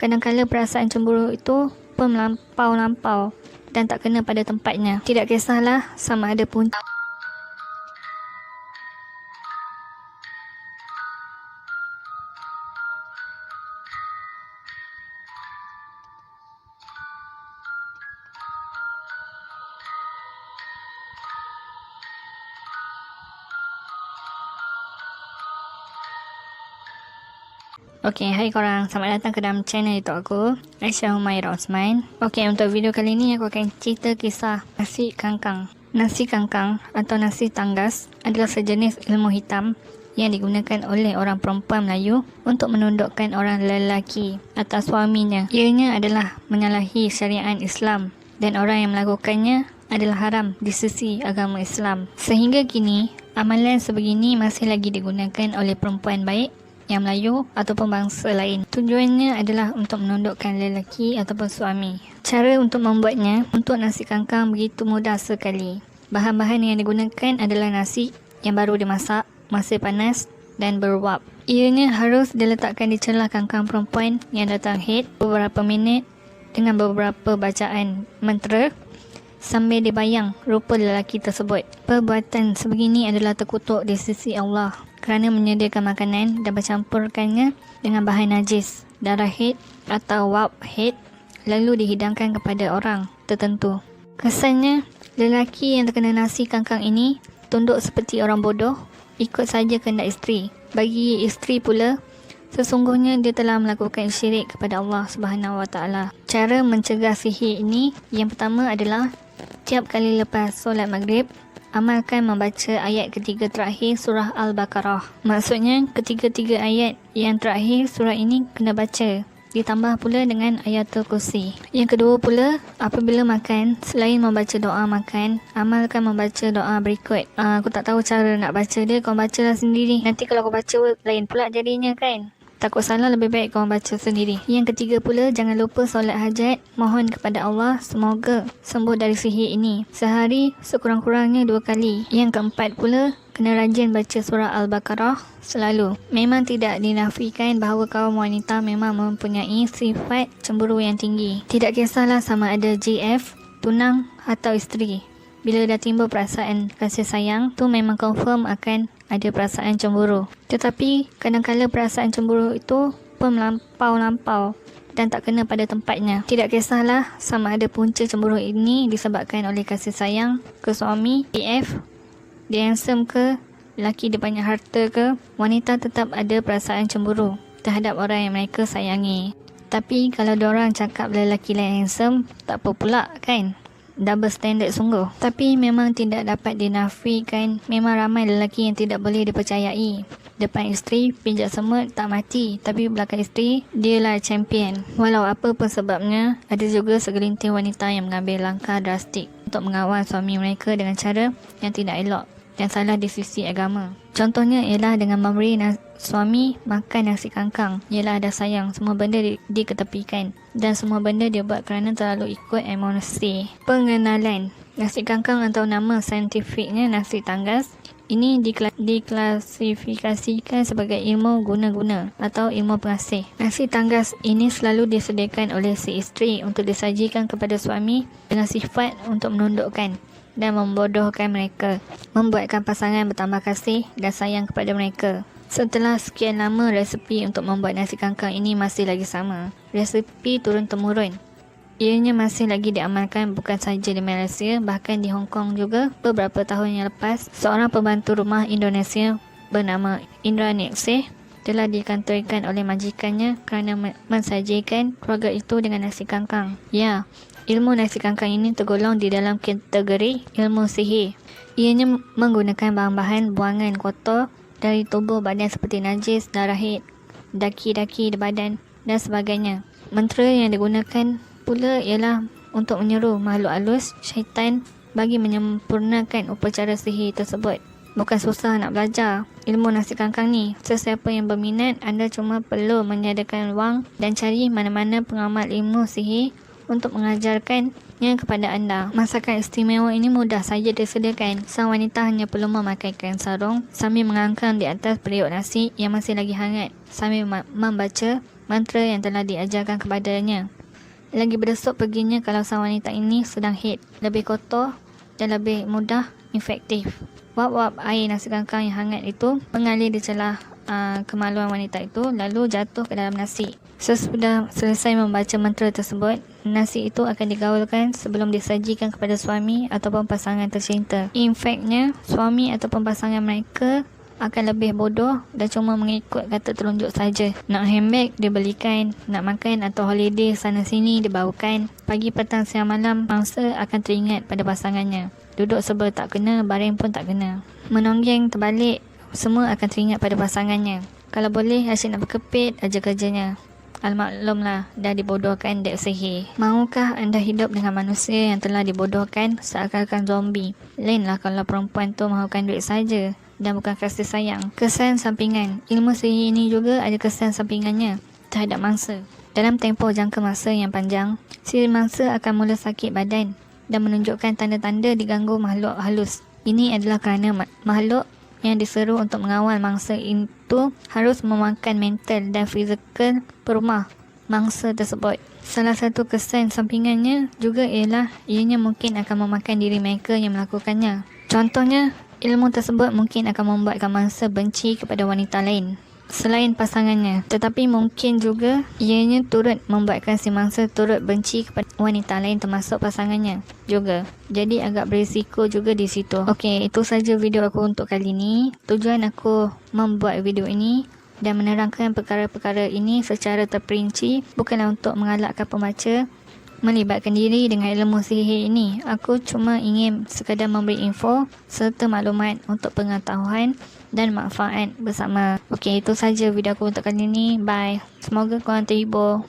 kadang-kala perasaan cemburu itu pun melampau-lampau dan tak kena pada tempatnya. Tidak kisahlah sama ada punca Okey, hai korang. Selamat datang ke dalam channel YouTube aku, Aisyah Humaira Osman. Okey, untuk video kali ni aku akan cerita kisah nasi kangkang. Nasi kangkang atau nasi tanggas adalah sejenis ilmu hitam yang digunakan oleh orang perempuan Melayu untuk menundukkan orang lelaki atas suaminya. Ianya adalah menyalahi syariat Islam dan orang yang melakukannya adalah haram di sisi agama Islam. Sehingga kini, amalan sebegini masih lagi digunakan oleh perempuan baik yang Melayu ataupun bangsa lain. Tujuannya adalah untuk menundukkan lelaki ataupun suami. Cara untuk membuatnya, untuk nasi kangkang begitu mudah sekali. Bahan-bahan yang digunakan adalah nasi yang baru dimasak, masih panas dan beruap. Ianya harus diletakkan di celah kangkang perempuan yang datang haid beberapa minit dengan beberapa bacaan mantra sambil dibayang rupa lelaki tersebut. Perbuatan sebegini adalah terkutuk di sisi Allah kerana menyediakan makanan dan bercampurkannya dengan bahan najis, darah haid atau wap haid, lalu dihidangkan kepada orang tertentu. Kesannya, lelaki yang terkena nasi kangkang ini tunduk seperti orang bodoh, ikut saja kehendak isteri. Bagi isteri pula, sesungguhnya dia telah melakukan syirik kepada Allah Subhanahu Wa Taala. Cara mencegah sihir ini, yang pertama adalah tiap kali lepas solat maghrib, amalkan membaca ayat ketiga terakhir surah Al-Baqarah. Maksudnya, ketiga-tiga ayat yang terakhir surah ini kena baca. Ditambah pula dengan ayatul kursi. Yang kedua pula, apabila makan, selain membaca doa makan, amalkan membaca doa berikut. Aku tak tahu cara nak baca dia, kau bacalah sendiri. Nanti kalau kau baca, lain pula jadinya kan. Takut salah, lebih baik kau baca sendiri. Yang ketiga pula, jangan lupa solat hajat. Mohon kepada Allah semoga sembuh dari sihir ini. Sehari sekurang-kurangnya 2 kali. Yang keempat pula, kena rajin baca surah Al-Baqarah selalu. Memang tidak dinafikan bahawa kaum wanita memang mempunyai sifat cemburu yang tinggi. Tidak kisahlah sama ada GF, tunang atau isteri. Bila dah timbul perasaan kasih sayang, tu memang confirm akan ada perasaan cemburu. Tetapi kadang-kala perasaan cemburu itu pun melampau-lampau dan tak kena pada tempatnya. Tidak kisahlah sama ada punca cemburu ini disebabkan oleh kasih sayang ke suami, PF, dia handsome ke, lelaki dia banyak harta ke, wanita tetap ada perasaan cemburu terhadap orang yang mereka sayangi. Tapi kalau diorang cakap lelaki lain handsome, tak apa pula kan? Double standard sungguh. Tapi memang tidak dapat dinafikan, memang ramai lelaki yang tidak boleh dipercayai. Depan isteri, pijak semut tak mati, tapi belakang isteri, dialah champion. Walau apa pun sebabnya, ada juga segelintir wanita yang mengambil langkah drastik untuk mengawal suami mereka dengan cara yang tidak elok dan salah di sisi agama. Contohnya ialah dengan memberi suami makan nasi kangkang. Ialah ada sayang, semua benda diketepikan dan semua benda dia buat kerana terlalu ikut emosi. Pengenalan nasi kangkang atau nama saintifiknya nasi tanggas ini diklasifikasikan sebagai ilmu guna-guna atau ilmu pengasih. Nasi tanggas ini selalu disediakan oleh si isteri untuk disajikan kepada suami dengan sifat untuk menundukkan dan membodohkan mereka, membuatkan pasangan bertambah kasih dan sayang kepada mereka. Setelah sekian lama, resepi untuk membuat nasi kangkang ini masih lagi sama. Resepi turun-temurun. Ianya masih lagi diamalkan bukan sahaja di Malaysia, bahkan di Hong Kong juga. Beberapa tahun yang lepas, seorang pembantu rumah Indonesia bernama Indra Ningsih telah dikantorkan oleh majikannya kerana mensajikan keluarga itu dengan nasi kangkang. Ya, ilmu nasi kangkang ini tergolong di dalam kategori ilmu sihir. Ianya menggunakan bahan-bahan buangan kotor dari tubuh badan seperti najis, darah haid, daki-daki di badan dan sebagainya. Mantra yang digunakan pula ialah untuk menyeru makhluk halus, syaitan bagi menyempurnakan upacara sihir tersebut. Bukan susah nak belajar ilmu nasi kangkang ni. Sesiapa yang berminat, anda cuma perlu menyediakan wang dan cari mana-mana pengamal ilmu sihir untuk mengajarkannya kepada anda. Masakan istimewa ini mudah saja disediakan. Sang wanita hanya perlu memakaikan sarung sambil mengangkang di atas periuk nasi yang masih lagi hangat sambil membaca mantra yang telah diajarkan kepadanya. Lagi berdesuk perginya kalau sang wanita ini sedang haid, lebih kotor dan lebih mudah infektif. Wap-wap air nasi kangkang yang hangat itu mengalir di celah kemaluan wanita itu, lalu jatuh ke dalam nasi. Sesudah selesai membaca mantra tersebut, nasi itu akan digaulkan sebelum disajikan kepada suami ataupun pasangan tercinta. In fact-nya, suami ataupun pasangan mereka akan lebih bodoh dan cuma mengikut kata telunjuk saja. Nak handbag dibelikan, nak makan atau holiday sana sini dibawakan. Pagi, petang, siang, malam, mangsa akan teringat pada pasangannya. Duduk sebelah tak kena, baring pun tak kena. Menonggeng terbalik, semua akan teringat pada pasangannya. Kalau boleh, asyik nak berkepit aja kerjanya. Almaklumlah, dah dibodohkan dek sihir. Maukah anda hidup dengan manusia yang telah dibodohkan seakan-akan zombie? Lainlah kalau perempuan tu mahukan duit saja dan bukan kasih sayang. Kesan sampingan. Ilmu sihir ini juga ada kesan sampingannya terhadap mangsa. Dalam tempoh jangka masa yang panjang, si mangsa akan mula sakit badan dan menunjukkan tanda-tanda diganggu makhluk halus. Ini adalah kerana makhluk yang diseru untuk mengawal mangsa itu harus memakan mental dan fizikal perumah mangsa tersebut. Salah satu kesan sampingannya juga ialah ianya mungkin akan memakan diri mereka yang melakukannya. Contohnya, ilmu tersebut mungkin akan membuatkan mangsa benci kepada wanita lain selain pasangannya, tetapi mungkin juga ianya turut membuatkan si mangsa turut benci kepada wanita lain termasuk pasangannya juga. Jadi agak berisiko juga di situ. Okey, itu saja video aku untuk kali ini. Tujuan aku membuat video ini dan menerangkan perkara-perkara ini secara terperinci bukanlah untuk mengalahkan pembaca melibatkan diri dengan ilmu sihir ini. Aku cuma ingin sekadar memberi info serta maklumat untuk pengetahuan dan manfaat bersama. Okey, itu saja video aku untuk kali ini. Bye. Semoga korang terhibur.